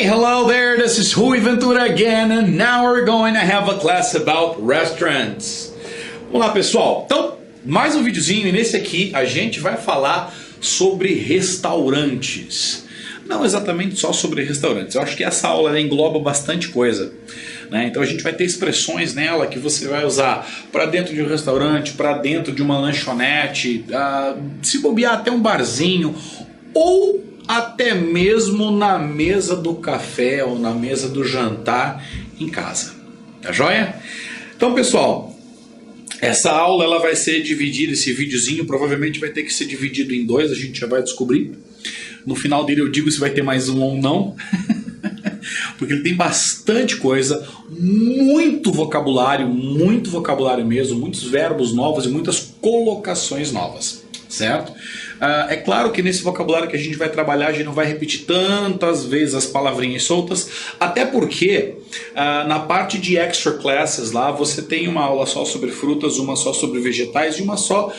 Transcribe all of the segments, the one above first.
Hey, hello there, this is Rui Ventura again, and now we're going to have a class about restaurants. Olá pessoal, então mais um videozinho, e nesse aqui a gente vai falar sobre restaurantes. Não exatamente só sobre restaurantes, eu acho que essa aula engloba bastante coisa, né? Então a gente vai ter expressões nela que você vai usar para dentro de um restaurante, para dentro de uma lanchonete, se bobear até um barzinho, ou até mesmo na mesa do café ou na mesa do jantar em casa. Tá joia? Então pessoal, essa aula ela vai ser dividida, esse videozinho provavelmente vai ter que ser dividido em dois, a gente já vai descobrir. No final dele eu digo se vai ter mais um ou não. Porque ele tem bastante coisa, muito vocabulário mesmo, muitos verbos novos e muitas colocações novas, certo? É claro que nesse vocabulário que a gente vai trabalhar, a gente não vai repetir tantas vezes as palavrinhas soltas, até porque na parte de extra classes lá, você tem uma aula só sobre frutas, uma só sobre vegetais e uma só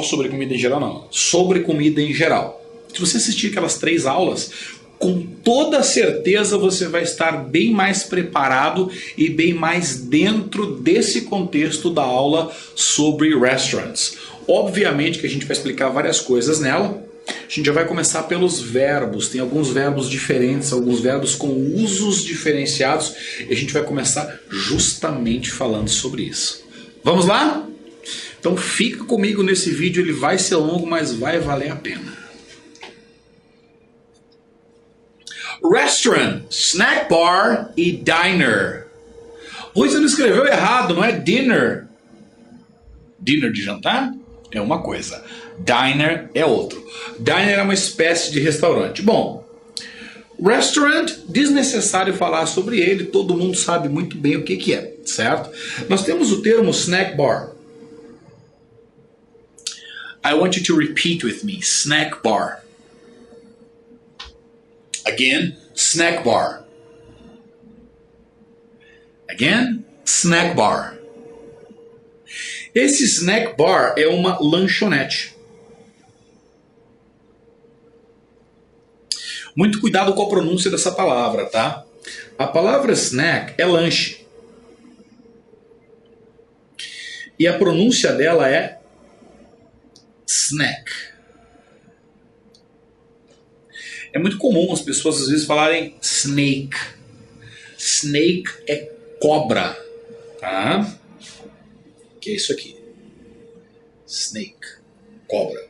sobre comida em geral, não, sobre comida em geral. Se você assistir aquelas 3 aulas, com toda certeza você vai estar bem mais preparado e bem mais dentro desse contexto da aula sobre restaurants. Obviamente que a gente vai explicar várias coisas nela. A gente já vai começar pelos verbos. Tem alguns verbos diferentes, alguns verbos com usos diferenciados. E a gente vai começar justamente falando sobre isso. Vamos lá? Então fica comigo nesse vídeo. Ele vai ser longo, mas vai valer a pena. Restaurant, snack bar e diner. Rui, você não escreveu errado, não é dinner. Dinner de jantar é uma coisa, diner é outro. Diner é uma espécie de restaurante. Bom, restaurant, desnecessário falar sobre ele, todo mundo sabe muito bem o que é, certo? Nós temos o termo snack bar. I want you to repeat with me, snack bar. Again, snack bar. Again, snack bar. Esse snack bar é uma lanchonete. Muito cuidado com a pronúncia dessa palavra, tá? A palavra snack é lanche. E a pronúncia dela é snack. É muito comum as pessoas às vezes falarem snake. Snake é cobra, tá? Que é isso aqui. Snake, cobra.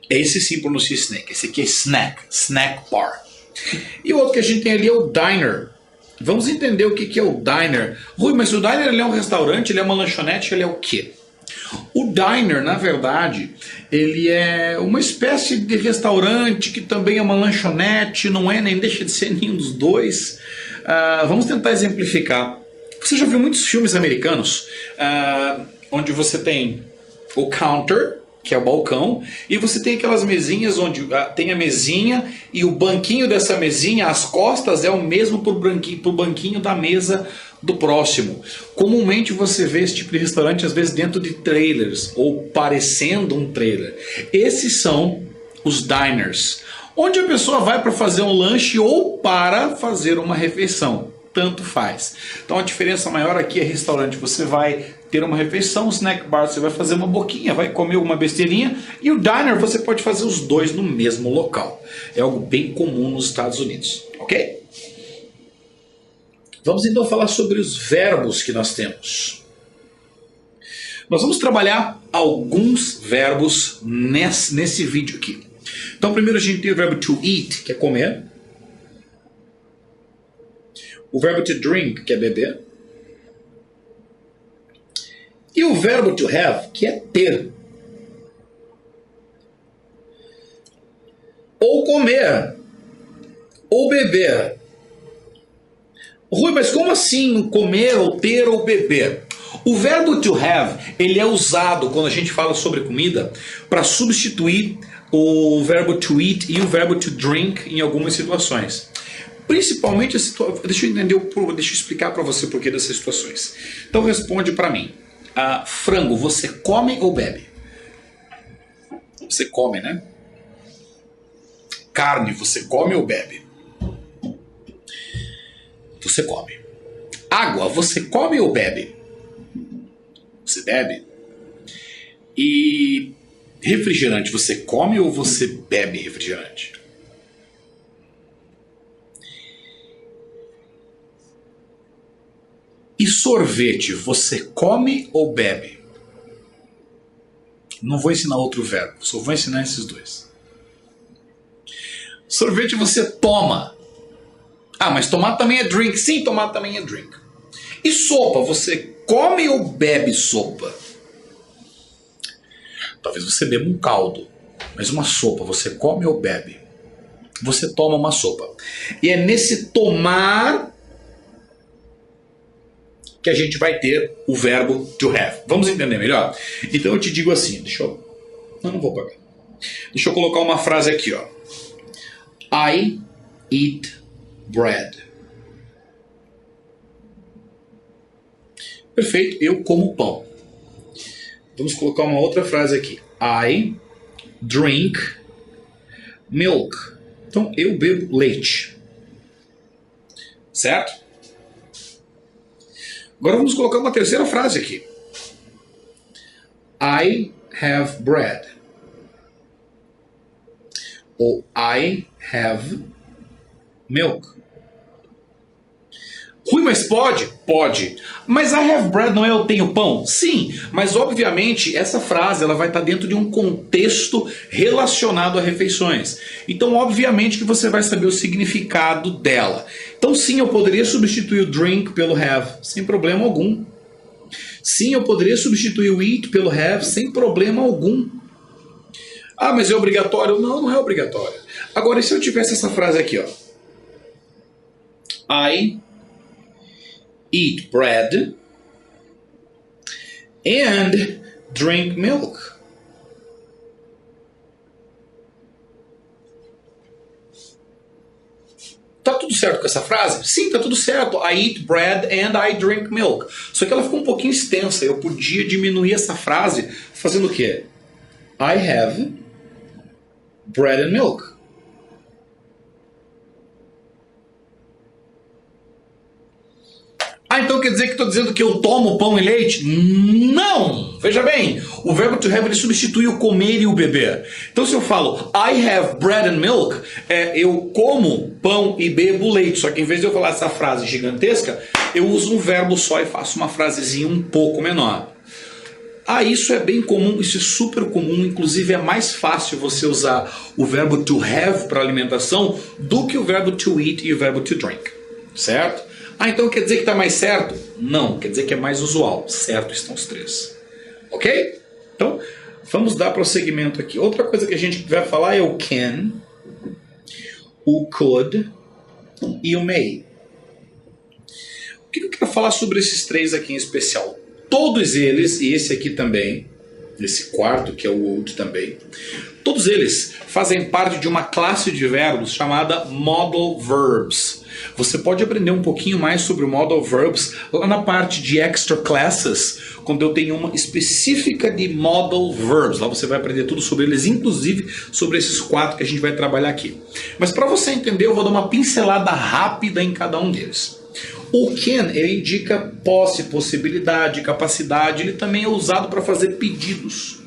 Esse sim pronuncia snake. Esse aqui é snack, snack bar. E o outro que a gente tem ali é o diner. Vamos entender o que é o diner. Rui, mas o diner ele é um restaurante, ele é uma lanchonete, ele é o quê? O diner, na verdade, ele é uma espécie de restaurante que também é uma lanchonete, não é, nem deixa de ser nenhum dos dois. Vamos tentar exemplificar. Você já viu muitos filmes americanos onde você tem o counter, que é o balcão, e você tem aquelas mesinhas onde tem a mesinha e o banquinho dessa mesinha, as costas é o mesmo pro banquinho da mesa do próximo. Comumente você vê esse tipo de restaurante às vezes dentro de trailers ou parecendo um trailer. Esses são os diners, onde a pessoa vai para fazer um lanche ou para fazer uma refeição. Tanto faz. Então a diferença maior aqui é restaurante. Você vai ter uma refeição, snack bar você vai fazer uma boquinha, vai comer uma besteirinha, e o diner você pode fazer os dois no mesmo local. É algo bem comum nos Estados Unidos, ok? Vamos então falar sobre os verbos que nós temos. Nós vamos trabalhar alguns verbos nesse vídeo aqui. Então primeiro a gente tem o verbo to eat, que é comer. O verbo to drink, que é beber. E o verbo to have, que é ter. Ou comer. Ou beber. Rui, mas como assim comer, ou ter, ou beber? O verbo to have, ele é usado quando a gente fala sobre comida para substituir o verbo to eat e o verbo to drink em algumas situações. Principalmente, deixa eu explicar para você o porquê dessas situações. Então responde para mim. Frango, você come ou bebe? Você come, né? Carne, você come ou bebe? Você come. Água, você come ou bebe? Você bebe. E refrigerante, você come ou você bebe refrigerante? E sorvete, você come ou bebe? Não vou ensinar outro verbo, só vou ensinar esses dois. Sorvete você toma. Ah, mas tomar também é drink. Sim, tomar também é drink. E sopa, você come ou bebe sopa? Talvez você beba um caldo, mas uma sopa, você come ou bebe? Você toma uma sopa. E é nesse tomar que a gente vai ter o verbo to have. Vamos entender melhor? Então eu te digo assim, não vou pagar. Deixa eu colocar uma frase aqui, ó. I eat bread. Perfeito, eu como pão. Vamos colocar uma outra frase aqui. I drink milk. Então eu bebo leite. Certo? Agora vamos colocar uma terceira frase aqui. I have bread. Ou I have milk. Rui, mas pode? Pode. Mas I have bread não é eu tenho pão? Sim, mas obviamente essa frase ela vai estar dentro de um contexto relacionado a refeições. Então obviamente que você vai saber o significado dela. Então sim, eu poderia substituir o drink pelo have, sem problema algum. Sim, eu poderia substituir o eat pelo have, sem problema algum. Ah, mas é obrigatório? Não, não é obrigatório. Agora, e se eu tivesse essa frase aqui, ó? I eat bread and drink milk. Tá tudo certo com essa frase? Sim, tá tudo certo. I eat bread and I drink milk. Só que ela ficou um pouquinho extensa. Eu podia diminuir essa frase fazendo o quê? I have bread and milk. Ah, então quer dizer que estou dizendo que eu tomo pão e leite? Não! Veja bem, o verbo to have ele substitui o comer e o beber. Então se eu falo I have bread and milk, eu como pão e bebo leite. Só que em vez de eu falar essa frase gigantesca, eu uso um verbo só e faço uma frasezinha um pouco menor. Ah, isso é bem comum, isso é super comum, inclusive é mais fácil você usar o verbo to have para alimentação do que o verbo to eat e o verbo to drink, certo? Ah, então quer dizer que está mais certo? Não, quer dizer que é mais usual. Certo estão os três. Ok? Então, vamos dar prosseguimento aqui. Outra coisa que a gente vai falar é o can, o could e o may. O que eu quero falar sobre esses três aqui em especial? Todos eles, e esse aqui também, esse quarto que é o would também, todos eles fazem parte de uma classe de verbos chamada modal verbs. Você pode aprender um pouquinho mais sobre o modal verbs lá na parte de extra classes, quando eu tenho uma específica de modal verbs. Lá você vai aprender tudo sobre eles, inclusive sobre esses quatro que a gente vai trabalhar aqui. Mas para você entender, eu vou dar uma pincelada rápida em cada um deles. O can, ele indica posse, possibilidade, capacidade. Ele também é usado para fazer pedidos.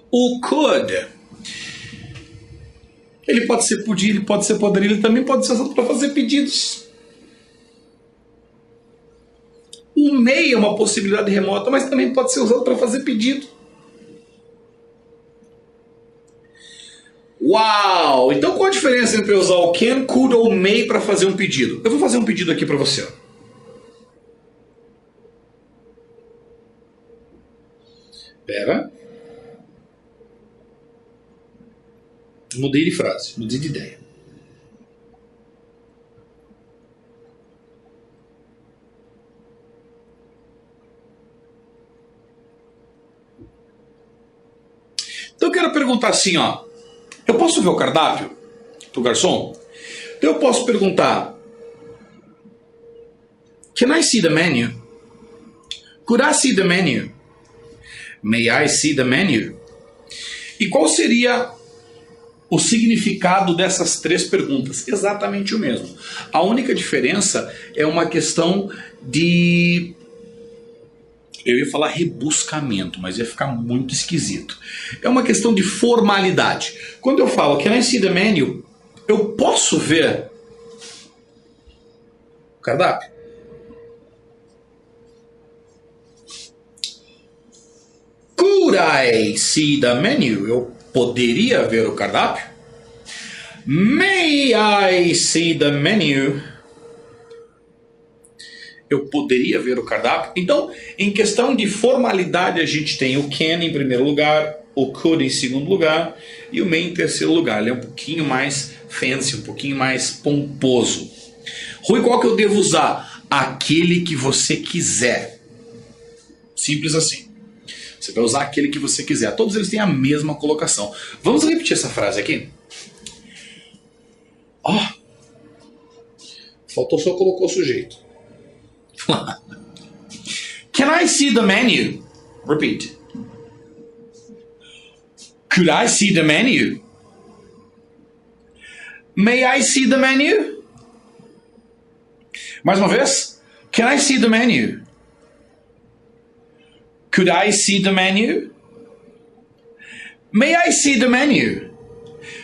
O could, ele pode ser podia, ele pode ser poderia, ele também pode ser usado para fazer pedidos. O may é uma possibilidade remota, mas também pode ser usado para fazer pedido. Uau! Então qual a diferença entre usar o can, could ou may para fazer um pedido? Eu vou fazer um pedido aqui para você. Pera. Mudei de frase, mudei de ideia. Então eu quero perguntar assim, ó. Eu posso ver o cardápio pro garçom? Então eu posso perguntar: Can I see the menu? Could I see the menu? May I see the menu? E qual seria o significado dessas três perguntas? Exatamente o mesmo. A única diferença é uma questão de... Eu ia falar rebuscamento, mas ia ficar muito esquisito. É uma questão de formalidade. Quando eu falo Can I see the menu? Eu posso ver o cardápio? Could I see the menu? Eu poderia ver o cardápio? May I see the menu? Eu poderia ver o cardápio? Então, em questão de formalidade, a gente tem o can em primeiro lugar, o could em segundo lugar e o may em terceiro lugar. Ele é um pouquinho mais fancy, um pouquinho mais pomposo. Rui, qual que eu devo usar? Aquele que você quiser. Simples assim. Você vai usar aquele que você quiser. Todos eles têm a mesma colocação. Vamos repetir essa frase aqui? Faltou só colocar o sujeito. Can I see the menu? Repeat. Could I see the menu? May I see the menu? Mais uma vez. Can I see the menu? Could I see the menu? May I see the menu?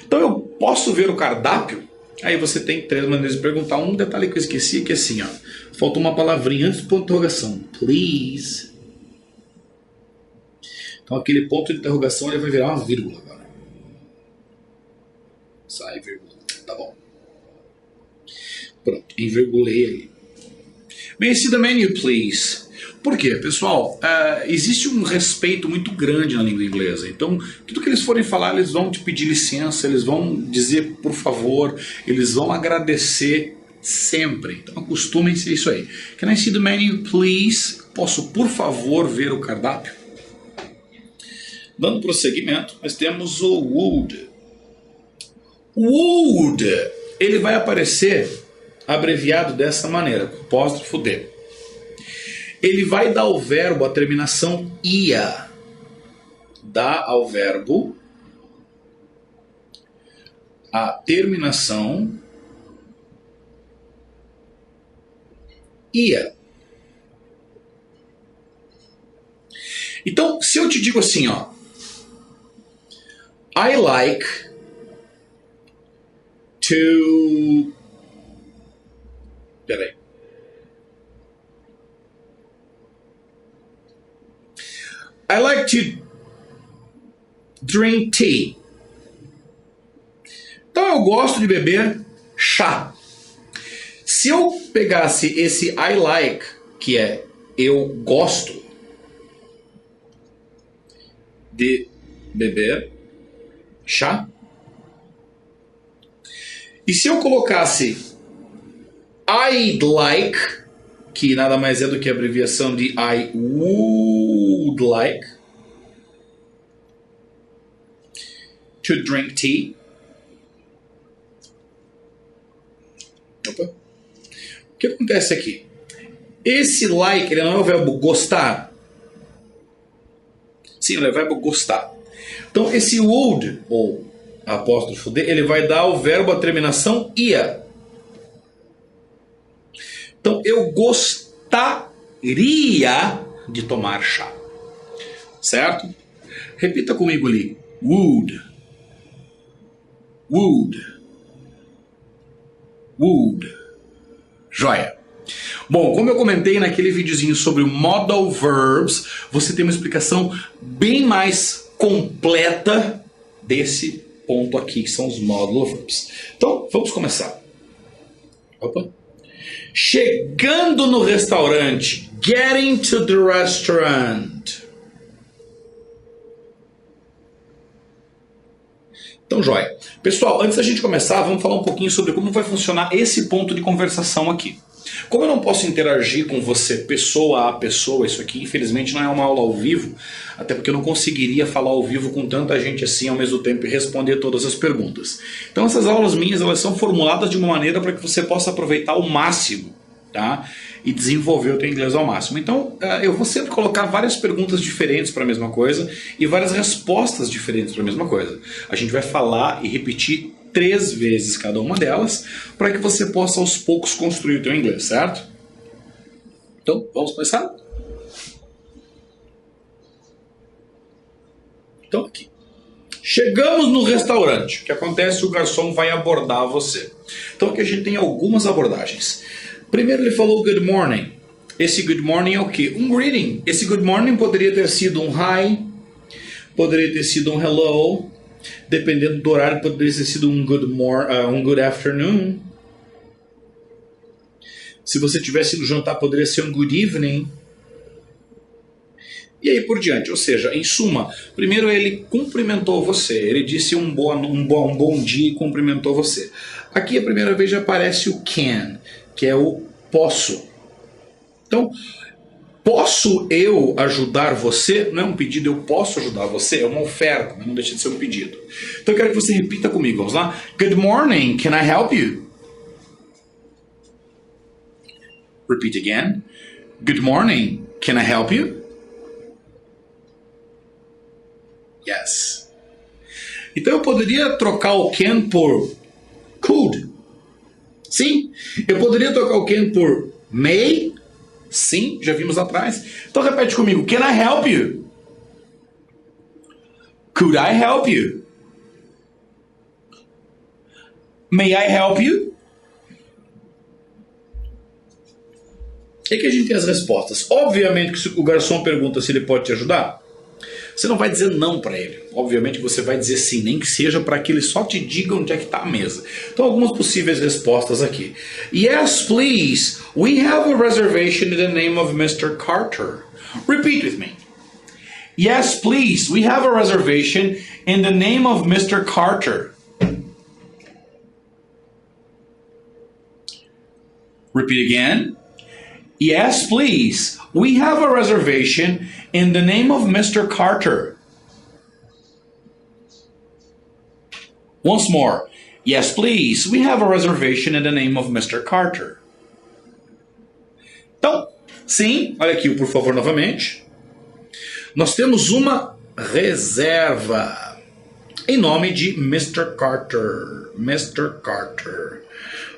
Então eu posso ver o cardápio? Aí você tem três maneiras de perguntar. Um detalhe que eu esqueci é que assim, ó, faltou uma palavrinha antes do ponto de interrogação. Please. Então aquele ponto de interrogação ele vai virar uma vírgula agora. Sai vírgula. Tá bom. Pronto, envirgulei aí. May I see the menu, please? Por quê, pessoal? Existe um respeito muito grande na língua inglesa. Então, tudo que eles forem falar, eles vão te pedir licença, eles vão dizer por favor, eles vão agradecer sempre. Então, acostumem-se a isso aí. Can I see the menu, please? Posso, por favor, ver o cardápio? Dando prosseguimento, nós temos o would. Would, ele vai aparecer abreviado dessa maneira, com apóstrofo D. Ele vai dar ao verbo a terminação ia. Dá ao verbo a terminação ia. Então, se eu te digo assim, ó, I like to... Peraí. I like to drink tea. Então eu gosto de beber chá. Se eu pegasse esse I like, que é eu gosto de beber chá, e se eu colocasse I'd like, que nada mais é do que a abreviação de I would like to drink tea. Opa. O que acontece aqui? Esse like, ele não é o verbo gostar. Sim, ele é o verbo gostar. Então esse would, ou apóstrofo D, ele vai dar ao verbo a terminação ia. Então, eu gostaria de tomar chá. Certo? Repita comigo ali. Would. Would. Would. Joia. Bom, como eu comentei naquele videozinho sobre modal verbs, você tem uma explicação bem mais completa desse ponto aqui, que são os modal verbs. Então, vamos começar. Opa. Chegando no restaurante. Getting to the restaurant. Então, joia. Pessoal, antes da gente começar, vamos falar um pouquinho sobre como vai funcionar esse ponto de conversação aqui. Como eu não posso interagir com você pessoa a pessoa, isso aqui infelizmente não é uma aula ao vivo, até porque eu não conseguiria falar ao vivo com tanta gente assim ao mesmo tempo e responder todas as perguntas. Então essas aulas minhas, elas são formuladas de uma maneira para que você possa aproveitar ao máximo, tá? e desenvolver o teu inglês ao máximo. Então, eu vou sempre colocar várias perguntas diferentes para a mesma coisa e várias respostas diferentes para a mesma coisa. A gente vai falar e repetir 3 vezes cada uma delas para que você possa aos poucos construir o teu inglês, certo? Então, vamos começar? Então, aqui. Chegamos no restaurante. O que acontece? O garçom vai abordar você. Então aqui a gente tem algumas abordagens. Primeiro ele falou good morning. Esse good morning é o quê? Um greeting. Esse good morning poderia ter sido um hi, poderia ter sido um hello, dependendo do horário poderia ter sido um good afternoon. Se você tivesse ido jantar poderia ser um good evening. E aí por diante, ou seja, em suma, primeiro ele cumprimentou você, ele disse um bom dia e cumprimentou você. Aqui a primeira vez já aparece o can, que é o posso. Então, posso eu ajudar você? Não é um pedido, eu posso ajudar você, é uma oferta, mas não deixa de ser um pedido. Então eu quero que você repita comigo, vamos lá? Good morning, can I help you? Repeat again. Good morning, can I help you? Yes. Então eu poderia trocar o can por could. Sim. Eu poderia trocar o can por may. Sim, já vimos atrás. Então repete comigo. Can I help you? Could I help you? May I help you? E aqui a gente tem as respostas. Obviamente que se o garçom pergunta se ele pode te ajudar, você não vai dizer não para ele. Obviamente você vai dizer sim, nem que seja para que ele só te diga onde é que está a mesa. Então algumas possíveis respostas aqui. Yes, please. We have a reservation in the name of Mr. Carter. Repeat with me. Yes, please. We have a reservation in the name of Mr. Carter. Repeat again. Yes, please. We have a reservation in the name of Mr. Carter. Once more. Yes, please. We have a reservation in the name of Mr. Carter. Então, sim, olha aqui, por favor, novamente. Nós temos uma reserva em nome de Mr. Carter. Mr. Carter.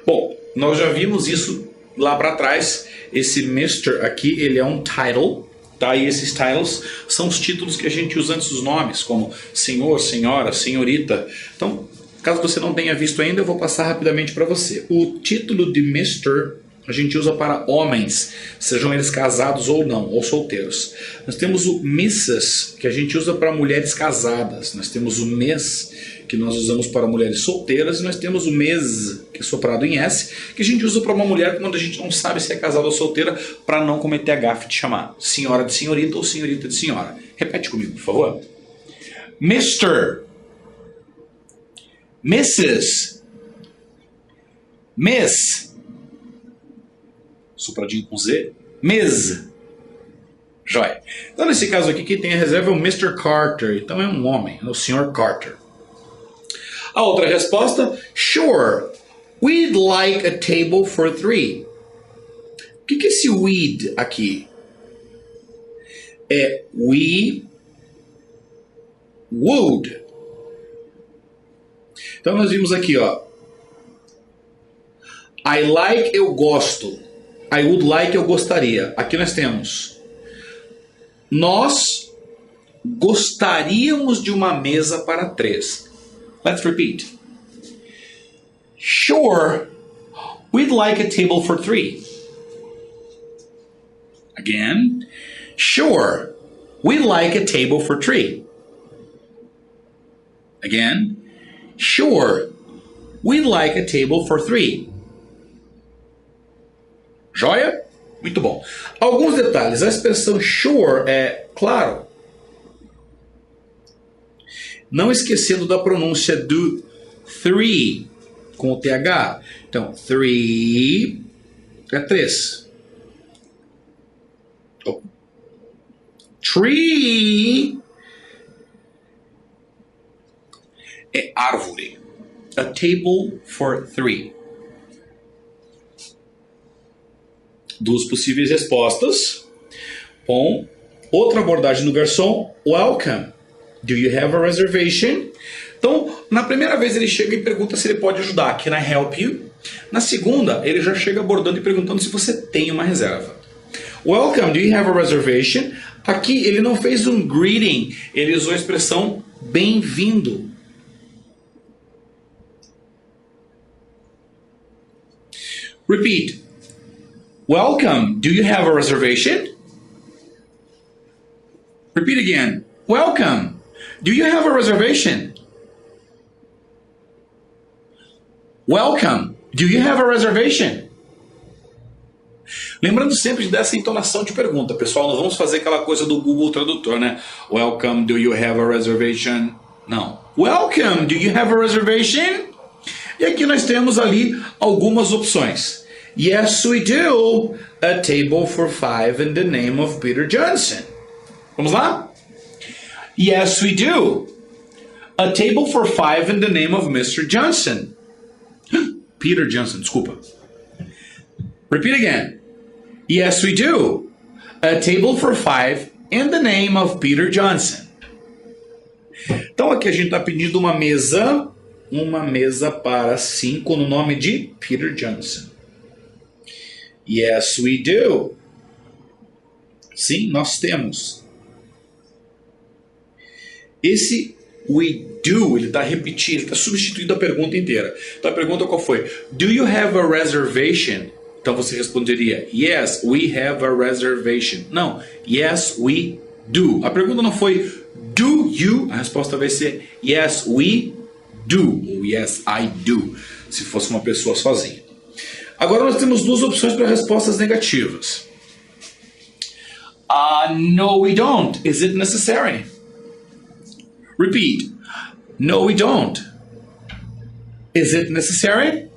Bom, nós já vimos isso lá para trás. Esse Mr. aqui, ele é um title, tá? E esses titles são os títulos que a gente usa antes dos nomes, como senhor, senhora, senhorita. Então, caso você não tenha visto ainda, eu vou passar rapidamente para você. O título de Mr. a gente usa para homens, sejam eles casados ou não, ou solteiros. Nós temos o Mrs., que a gente usa para mulheres casadas. Nós temos o Miss, que nós usamos para mulheres solteiras, e nós temos o Ms, que é soprado em S, que a gente usa para uma mulher quando a gente não sabe se é casada ou solteira, para não cometer a gafe de chamar senhora de senhorita ou senhorita de senhora. Repete comigo, por favor. Mr. Mrs. Miss. Sopradinho com Z. Ms. Joia. Então nesse caso aqui, quem tem a reserva é o Mr. Carter. Então é um homem, é o Sr. Carter. A outra resposta, sure, we'd like a table for 3. O que é esse we'd aqui? É we would. Então nós vimos aqui, ó. I like, eu gosto. I would like, eu gostaria. Aqui nós temos. Nós gostaríamos de uma mesa para 3. Let's repeat. Sure, we'd like a table for 3. Again. Sure, we'd like a table for 3. Again. Sure, we'd like a table for 3. Joia? Muito bom. Alguns detalhes. A expressão sure é claro. Não esquecendo da pronúncia do 3 com o TH. Então, 3 é 3. Oh. Tree é árvore. A table for 3. Duas possíveis respostas. Bom, outra abordagem do garçom. Welcome. Do you have a reservation? Então, na primeira vez ele chega e pergunta se ele pode ajudar. Can I help you? Na segunda, ele já chega abordando e perguntando se você tem uma reserva. Welcome, do you have a reservation? Aqui ele não fez um greeting, ele usou a expressão bem-vindo. Repeat. Welcome, do you have a reservation? Repeat again. Welcome, do you have a reservation? Welcome, do you have a reservation? Lembrando sempre dessa entonação de pergunta, pessoal, não vamos fazer aquela coisa do Google Tradutor, né? Welcome, do you have a reservation? Não. Welcome, do you have a reservation? E aqui nós temos ali algumas opções. Yes, we do. A table for 5 in the name of Peter Johnson. Vamos lá? Yes, we do. A table for 5 in the name of Mr. Johnson. Peter Johnson, desculpa. Repeat again. Yes, we do. A table for 5 in the name of Peter Johnson. Então aqui a gente está pedindo uma mesa para 5 no nome de Peter Johnson. Yes, we do. Sim, nós temos. Esse we do, ele está repetindo, ele está substituindo a pergunta inteira. Então a pergunta qual foi? Do you have a reservation? Então você responderia, yes, we have a reservation. Não, yes, we do. A pergunta não foi, do you? A resposta vai ser, yes, we do. Ou yes, I do. Se fosse uma pessoa sozinha. Agora nós temos duas opções para respostas negativas. No, we don't. Is it necessary? Repeat. No, we don't. Is it necessary?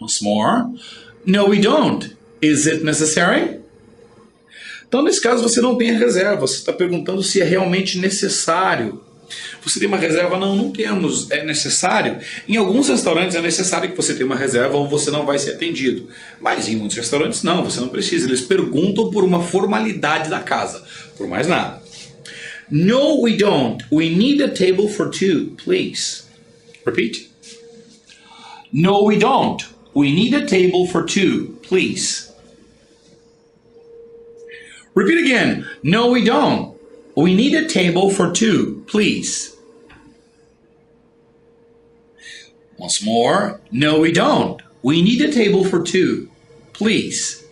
Once more. No, we don't. Is it necessary? Então, nesse caso, você não tem a reserva. Você está perguntando se é realmente necessário. Você tem uma reserva? Não, não temos. É necessário? Em alguns restaurantes é necessário que você tenha uma reserva ou você não vai ser atendido. Mas em muitos restaurantes não, você não precisa. Eles perguntam por uma formalidade da casa. Por mais nada. No, we don't. We need a table for 2, please. Repeat. No, we don't. We need a table for 2, please. Repeat again. No, we don't. We need a table for 2, please. Once more. No, we don't. We need a table for 2, please.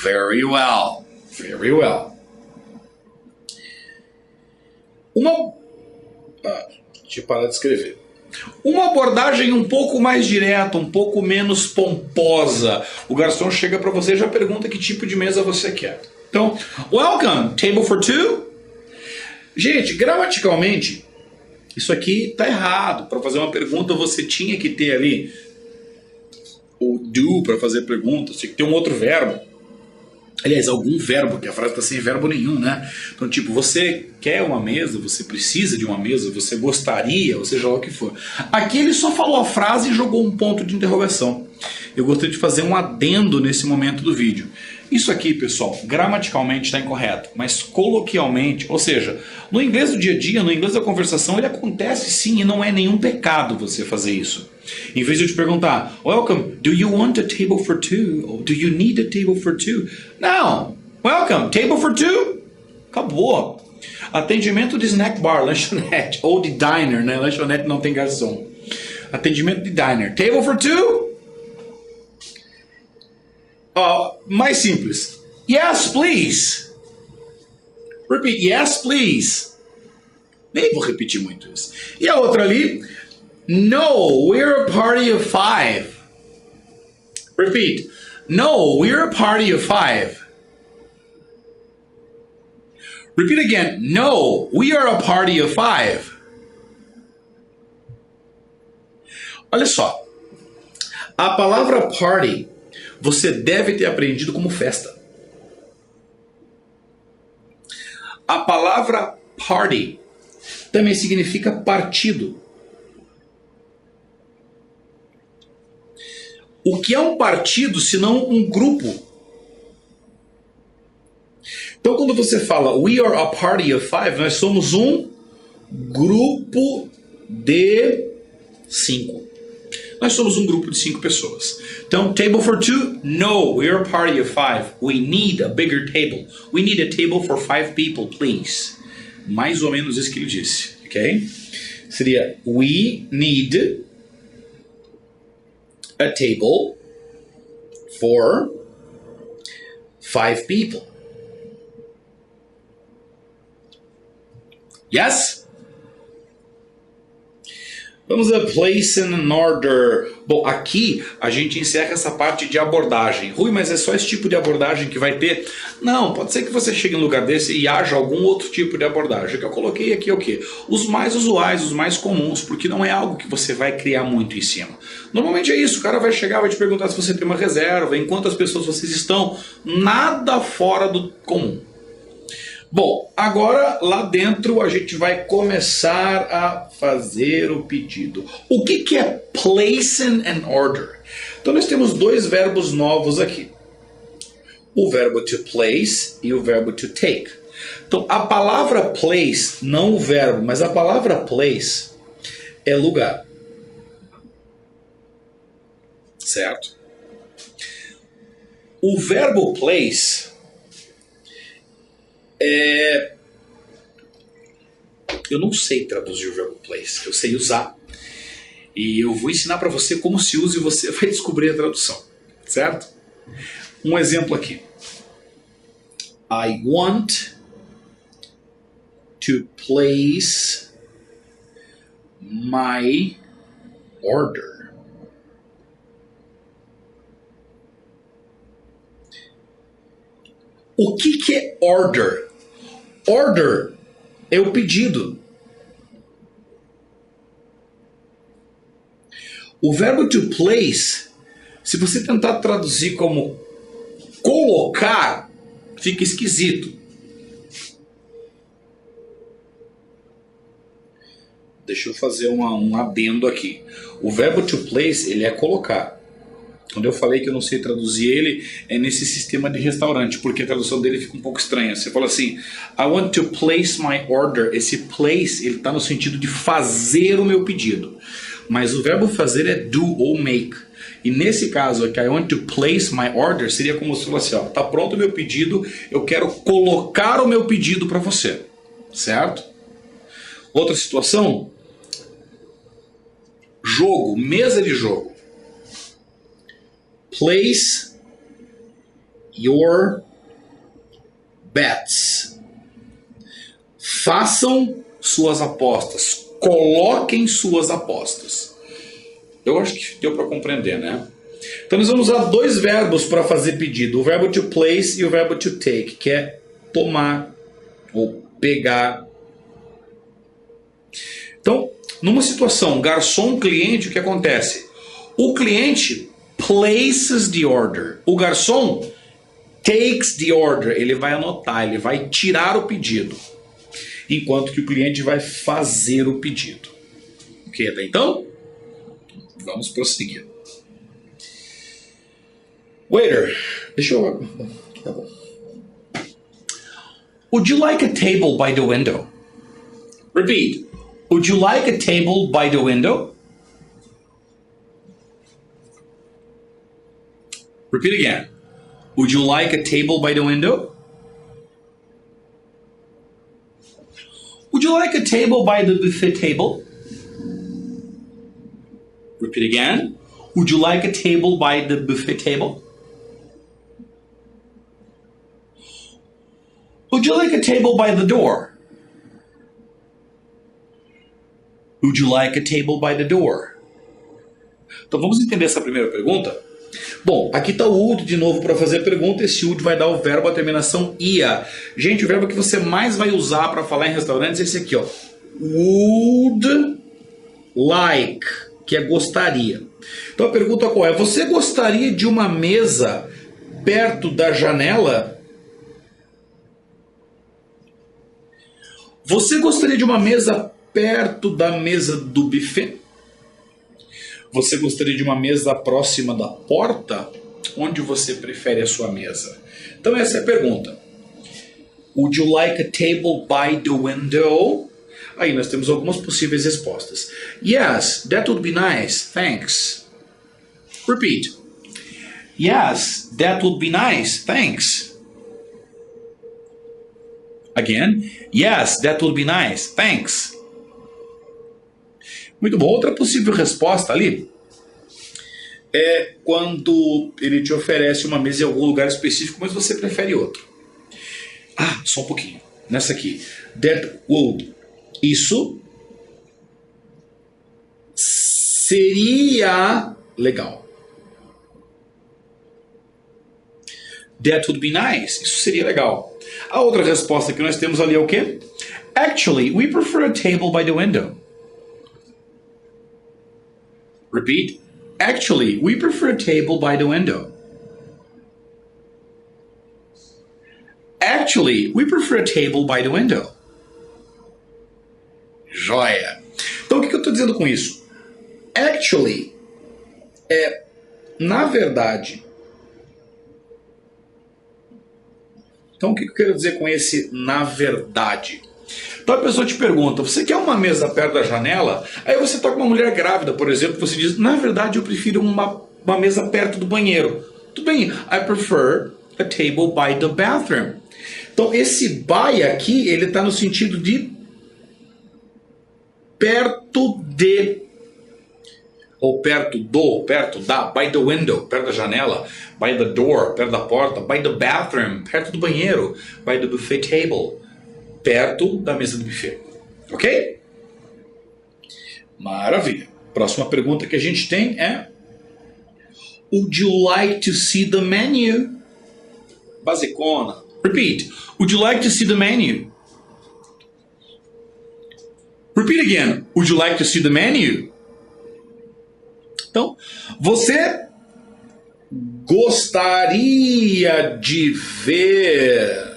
Very well. Very well. Deixa eu parar de escrever. Uma abordagem um pouco mais direta, um pouco menos pomposa. O garçom chega para você e já pergunta que tipo de mesa você quer. Então, welcome, table for 2? Gente, gramaticalmente, isso aqui tá errado. Para fazer uma pergunta, você tinha que ter ali o do para fazer pergunta, você tinha que ter um outro verbo. Aliás, algum verbo, que a frase está sem verbo nenhum, né? Então, tipo, você quer uma mesa, você precisa de uma mesa, você gostaria, ou seja lá o que for. Aqui ele só falou a frase e jogou um ponto de interrogação. Eu gostaria de fazer um adendo nesse momento do vídeo. Isso aqui, pessoal, gramaticalmente está incorreto, mas coloquialmente, ou seja, no inglês do dia a dia, no inglês da conversação, ele acontece sim e não é nenhum pecado você fazer isso. Em vez de eu te perguntar, welcome, do you want a table for 2? Ou do you need a table for 2? Não, welcome, table for 2? Acabou. Atendimento de snack bar, lanchonete, ou de diner, né? Lanchonete não tem garçom. Atendimento de diner, table for 2? Mais simples. Yes, please. Repeat, yes, please. Nem vou repetir muito isso. E a outra ali, no, we're a party of 5. Repeat, no, we're a party of 5. Repeat again, no, we are a party of 5. Olha só, a palavra party você deve ter aprendido como festa. A palavra party também significa partido. O que é um partido se não um grupo? Então, quando você fala we are a party of five, nós somos um grupo de 5. Nós somos um grupo de 5 pessoas. Então, table for 2? No, we are a party of 5. We need a bigger table. We need a table for 5 people, please. Mais ou menos isso que ele disse, ok? Seria we need a table for 5 people. Yes? Vamos a place and an order. Bom, aqui a gente encerra essa parte de abordagem. Rui, mas é só esse tipo de abordagem que vai ter? Não, pode ser que você chegue em um lugar desse e haja algum outro tipo de abordagem. O que eu coloquei aqui é o quê? Os mais usuais, os mais comuns, porque não é algo que você vai criar muito em cima. Normalmente é isso, o cara vai chegar, vai te perguntar se você tem uma reserva, em quantas pessoas vocês estão, nada fora do comum. Bom, agora lá dentro a gente vai começar a fazer o pedido. O que é place and order? Então nós temos 2 verbos novos aqui. O verbo to place e o verbo to take. Então a palavra place, não o verbo, mas a palavra place é lugar. Certo? O verbo place eu não sei traduzir o verbo place, eu sei usar. E eu vou ensinar para você como se usa e você vai descobrir a tradução, certo? Um exemplo aqui. I want to place my order. O que é order? Order é o pedido. O verbo to place, se você tentar traduzir como colocar, fica esquisito. Deixa eu fazer um adendo aqui. O verbo to place, ele é colocar. Quando eu falei que eu não sei traduzir ele, é nesse sistema de restaurante, porque a tradução dele fica um pouco estranha. Você fala assim, I want to place my order. Esse place, ele está no sentido de fazer o meu pedido. Mas o verbo fazer é do ou make. E nesse caso aqui, I want to place my order, seria como se fosse assim, ó, tá pronto o meu pedido, eu quero colocar o meu pedido para você. Certo? Outra situação, jogo, mesa de jogo. Place your bets. Façam suas apostas. Coloquem suas apostas. Eu acho que deu para compreender, né? Então nós vamos usar 2 verbos para fazer pedido. O verbo to place e o verbo to take, que é tomar ou pegar. Então, numa situação garçom-cliente, o que acontece? O cliente places the order. O garçom takes the order. Ele vai anotar, ele vai tirar o pedido. Enquanto que o cliente vai fazer o pedido. Ok, até então? Vamos prosseguir. Waiter, deixa eu... Tá bom. Would you like a table by the window? Repeat. Would you like a table by the window? Repeat again. Would you like a table by the window? Would you like a table by the buffet table? Repeat again. Would you like a table by the buffet table? Would you like a table by the door? Would you like a table by the door? Então vamos entender essa primeira pergunta? Bom, aqui está o would de novo para fazer a pergunta. Esse would vai dar o verbo à terminação ia. Gente, o verbo que você mais vai usar para falar em restaurantes é esse aqui, ó. Would like, que é gostaria. Então a pergunta qual é? Você gostaria de uma mesa perto da janela? Você gostaria de uma mesa perto da mesa do buffet? Você gostaria de uma mesa próxima da porta? Onde você prefere a sua mesa? Então essa é a pergunta. Would you like a table by the window? Aí nós temos algumas possíveis respostas. Yes, that would be nice, thanks. Repeat. Yes, that would be nice, thanks. Again. Yes, that would be nice, thanks. Muito bom. Outra possível resposta ali é quando ele te oferece uma mesa em algum lugar específico, mas você prefere outro. Ah, só um pouquinho. Nessa aqui. That would. Isso seria legal. That would be nice. Isso seria legal. A outra resposta que nós temos ali é o quê? Actually, we prefer a table by the window. Repeat. Actually, we prefer a table by the window. Actually, we prefer a table by the window. Joia. Então, o que eu estou dizendo com isso? Actually é, na verdade. Então, o que eu quero dizer com esse na verdade? Então a pessoa te pergunta, você quer uma mesa perto da janela? Aí você está com uma mulher grávida, por exemplo, você diz, na verdade eu prefiro uma mesa perto do banheiro. Tudo bem, I prefer a table by the bathroom. Então esse by aqui, ele está no sentido de perto de, ou perto do, perto da, by the window, perto da janela, by the door, perto da porta, by the bathroom, perto do banheiro, by the buffet table, perto da mesa do buffet. Ok? Maravilha. Próxima pergunta que a gente tem é: Would you like to see the menu? Basicona. Repeat. Would you like to see the menu? Repeat again. Would you like to see the menu? Então, você gostaria de ver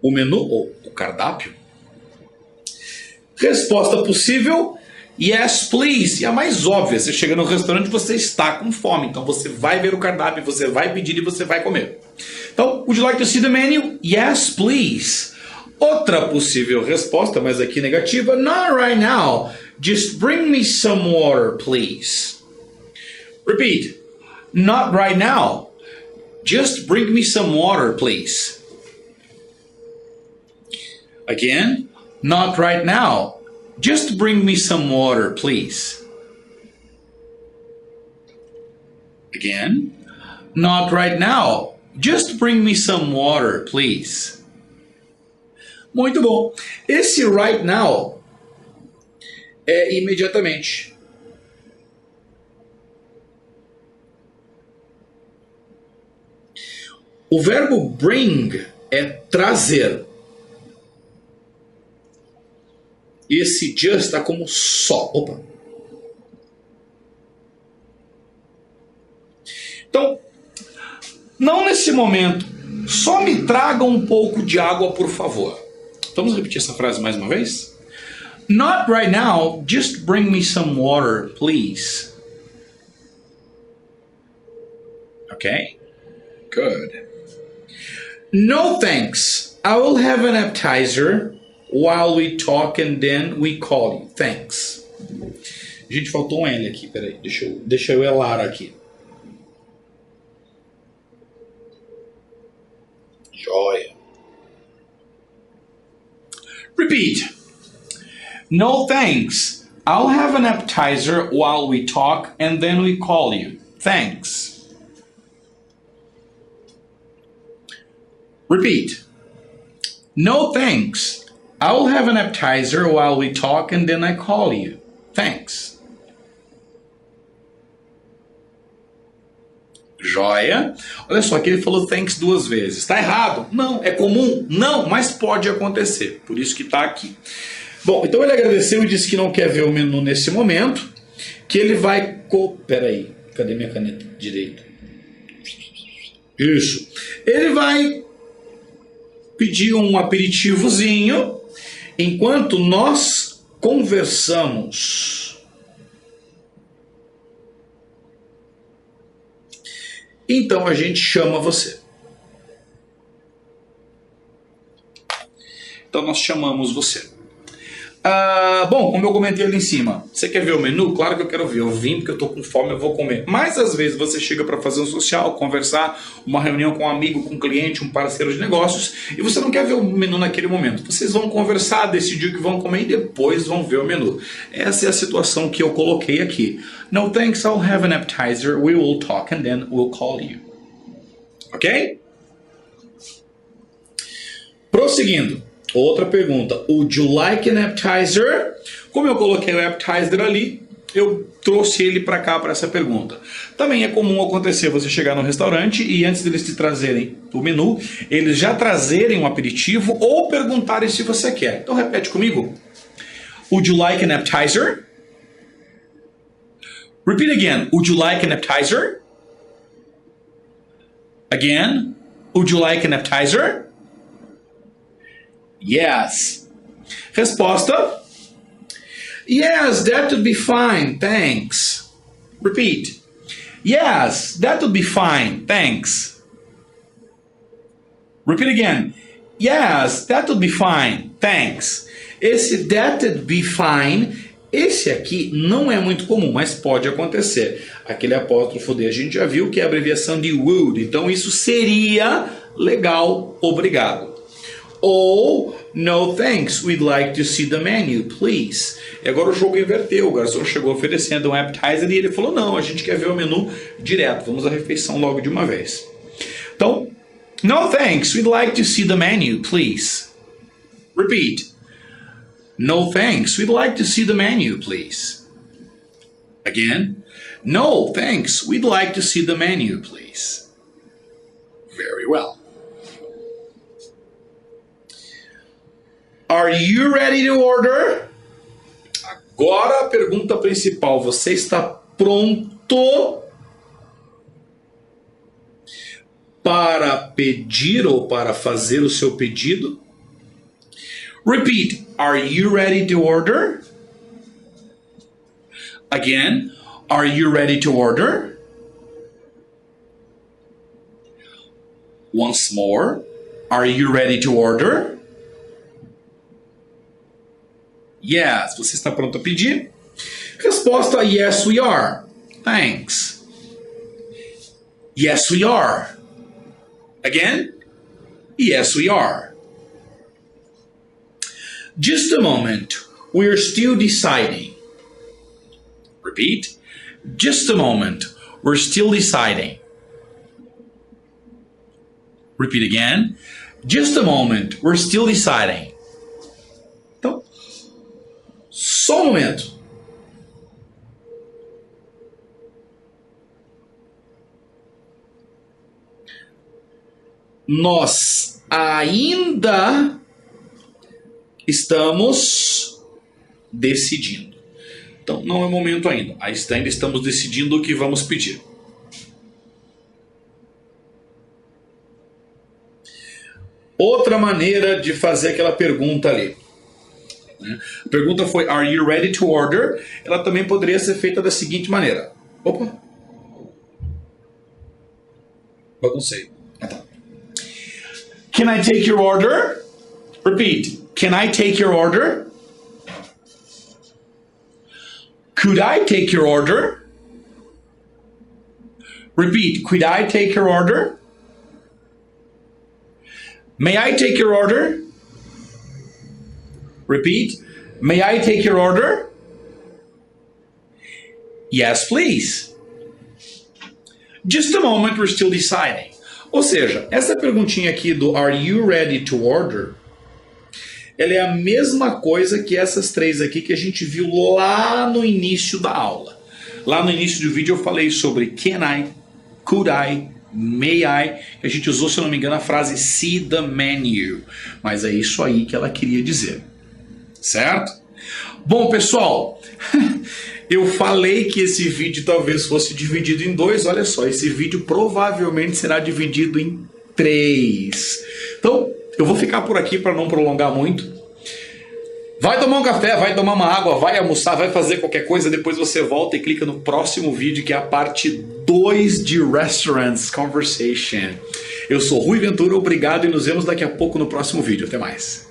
o menu ou o cardápio? Resposta possível: yes, please. E a mais óbvia, você chega no restaurante, você está com fome, então você vai ver o cardápio, você vai pedir e você vai comer. Então, would you like to see the menu? Yes, please. Outra possível resposta, mas aqui negativa: not right now. Just bring me some water, please. Repeat. Not right now. Just bring me some water, please. Again. Not right now. Just bring me some water, please. Again. Not right now. Just bring me some water, please. Muito bom. Esse right now é imediatamente. O verbo bring é trazer. Esse just está como só. Opa. Então, não nesse momento. Só me traga um pouco de água, por favor. Vamos repetir essa frase mais uma vez? Not right now. Just bring me some water, please. Okay? Good. No thanks. I will have an appetizer while we talk and then we call you. Thanks. Gente, faltou um L aqui. Peraí, deixa eu elar aqui. Joia. Repeat. No thanks. I'll have an appetizer while we talk and then we call you. Thanks. Repeat. No thanks. I'll have an appetizer while we talk and then I call you. Thanks. Joia. Olha só, aqui ele falou thanks duas vezes. Está errado? Não. É comum? Não, mas pode acontecer. Por isso que está aqui. Bom, então ele agradeceu e disse que não quer ver o menu nesse momento. Que ele vai... Peraí, cadê minha caneta direita? Isso. Ele vai pedir um aperitivozinho enquanto nós conversamos. então a gente chama você. Então nós chamamos você. Bom, como eu comentei ali em cima, você quer ver o menu? Claro que eu quero ver. Eu vim porque eu tô com fome, eu vou comer. Mas às vezes você chega para fazer um social, conversar, uma reunião com um amigo, com um cliente, um parceiro de negócios, e você não quer ver o menu naquele momento. Vocês vão conversar, decidir o que vão comer e depois vão ver o menu. Essa é a situação que eu coloquei aqui. No thanks, I'll have an appetizer. We will talk and then we'll call you. Ok? Prosseguindo. Outra pergunta. Would you like an appetizer? Como eu coloquei o appetizer ali, eu trouxe ele para cá para essa pergunta. Também é comum acontecer você chegar no restaurante e antes deles te trazerem o menu, eles já trazerem um aperitivo ou perguntarem se você quer. Então repete comigo. Would you like an appetizer? Repeat again. Would you like an appetizer? Again. Would you like an appetizer? Yes. Resposta. Yes, that would be fine, thanks. Repeat. Yes, that would be fine, thanks. Repeat again. Yes, that would be fine, thanks. Esse that would be fine, esse aqui não é muito comum, mas pode acontecer. Aquele apóstrofo D a gente já viu que é a abreviação de would, então isso seria legal, obrigado. Ou, no thanks, we'd like to see the menu, please. E agora o jogo inverteu, o garçom chegou oferecendo um appetizer e ele falou, não, a gente quer ver o menu direto, vamos à refeição logo de uma vez. Então, no thanks, we'd like to see the menu, please. Repeat. No thanks, we'd like to see the menu, please. Again. No thanks, we'd like to see the menu, please. Very well. Are you ready to order? Agora a pergunta principal. Você está pronto para pedir ou para fazer o seu pedido? Repeat. Are you ready to order? Again. Are you ready to order? Once more. Are you ready to order? Yes, você está pronto a pedir? Resposta, yes we are. Thanks. Yes we are. Again? Yes we are. Just a moment. We're still deciding. Repeat. Just a moment. We're still deciding. Repeat again. Just a moment. We're still deciding. Então, só um momento. Nós ainda estamos decidindo. Então, não é momento ainda. Ainda estamos decidindo o que vamos pedir. Outra maneira de fazer aquela pergunta ali. A pergunta foi, are you ready to order? Ela também poderia ser feita da seguinte maneira. Opa. Baguncei. Tá. Can I take your order? Repeat. Can I take your order? Could I take your order? Repeat. Could I take your order? May I take your order? Repeat. May I take your order? Yes, please. Just a moment, we're still deciding. Ou seja, essa perguntinha aqui do Are you ready to order? Ela é a mesma coisa que essas três aqui que a gente viu lá no início da aula. Lá no início do vídeo eu falei sobre can I, could I, may I. A gente usou, se eu não me engano, a frase see the menu. Mas é isso aí que ela queria dizer. Certo? Bom, pessoal, eu falei que esse vídeo talvez fosse dividido em dois. Olha só, esse vídeo provavelmente será dividido em 3. Então, eu vou ficar por aqui para não prolongar muito. Vai tomar um café, vai tomar uma água, vai almoçar, vai fazer qualquer coisa, depois você volta e clica no próximo vídeo, que é a parte 2 de Restaurants Conversation. Eu sou Rui Ventura, obrigado e nos vemos daqui a pouco no próximo vídeo. Até mais.